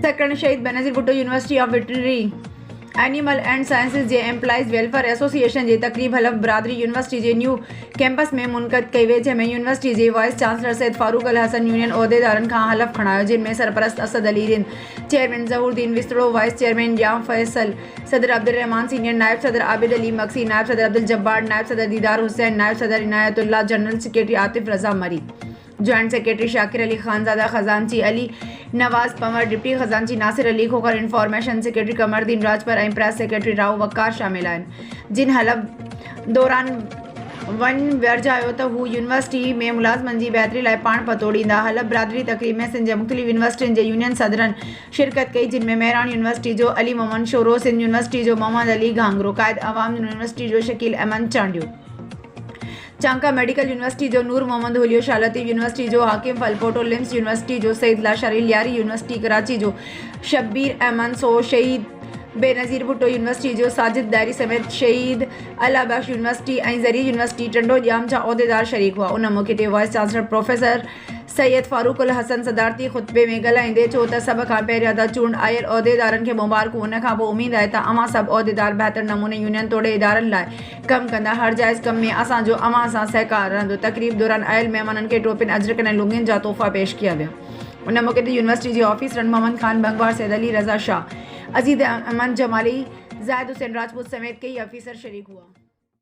Second Shaheed Benazir Bhutto university of veterinary animal and sciences जे employees welfare association जे तकरीब हलफ बरादरी यूनिवर्सिटी जे न्यू कैंपस में मुनक़द कई वे, जंहिंमें यूनिवर्सिटी जे vice chancellor Syed Farooq Al Hassan union उहदेदारनि खां हलफ खणायो, जिन में सरपरस्त Asad Ali Rind, chairman Zahooruddin Vistro, vice chairman Yam Faisal, सदर अब्दुल रहमान सीनियर, नायब सदर आबिद अली मक्सी, नायब सदर अब्दुल जब्बार, नायब सदर दीदार हुसैन, नायब सदर Inayatullah, general secretary Atif Raza Mari, joint secretary Shakir Ali Khanzada, खजानची अली नवाज पंवर, डिप्टी खजानची नासिर अली खोखर, इंफॉर्मेशन सेक्रेटरी कमरदीन राजपर ऐं प्रेस सेक्रेटरी राव वक़ार शामिल आहिनि, जिन हलफ दौरान वन वर्जायो त हू यूनिवर्सिटी में मुलाज़मनि जी बहितरी लाइ पाण पतोड़ींदा। हलफ बरादरी तकरीब में सिंध जे मुख़्तलिफ़ यूनिवर्सिटियुनि जे यूनियन सदरनि शिरकत कई, जिन में मेहरान यूनिवर्सिटी जो अली मोहम्मद शोरो, सिंध यूनिवर्सिटी जो मोहम्मद अली घांगरो, क़ाइद अवाम यूनिवर्सिटी जो शकील अहमद चांडियो, चांका मेडिकल यूनिवर्सिटी जो नूर मोहम्मद हुलियो, शालतीफ़ यूनिवर्सिटी जो हाकिम फलपोटो, लिम्स यूनिवर्सिटी जो सईद लाशारी, लियारी यूनिवर्सिटी कराची जो शब्बीर अहमद सो, शहीद बेनज़ीर भुट्टो यूनिवर्सिटी जो साजिद दायरी समेत शहीद अल्लाह बख्श यूनिवर्सिटी ऐं ज़री यूनिवर्सिटी टंडो जाम जा उहदेदार शरीक हुआ। उन मौक़े ते wise chancellor professor Syed Farooq Al Hasan सदारती ख़ुतबे में ॻाल्हाईंदे चयो त सभ खां पहिरियां त चूंड आयल उहदेदारनि खे मुबारकूं, उन खां पोइ उमेद आहे त अव्हां सभु उहदेदार बहितर नमूने यूनियन तोड़े इदारनि लाइ कमु कंदा। हर जाइज़ कम में असांजो अव्हां सां सहकार रहंदो। तकरीब दौरान आयल महिमाननि खे टोपिन, अजरकनि ऐं लुंगियुनि जा तोहफ़ा पेश किया विया। उन मौक़े ते यूनिवर्सिटी जे ऑफिसरनि मोहम्मद खान बंगवार, सैद अली रज़ा शाह, अजीज़ अहमद जमाली, ज़ाहिद हुसैन राजपूत समेत कई ऑफिसर शरीक हुआ।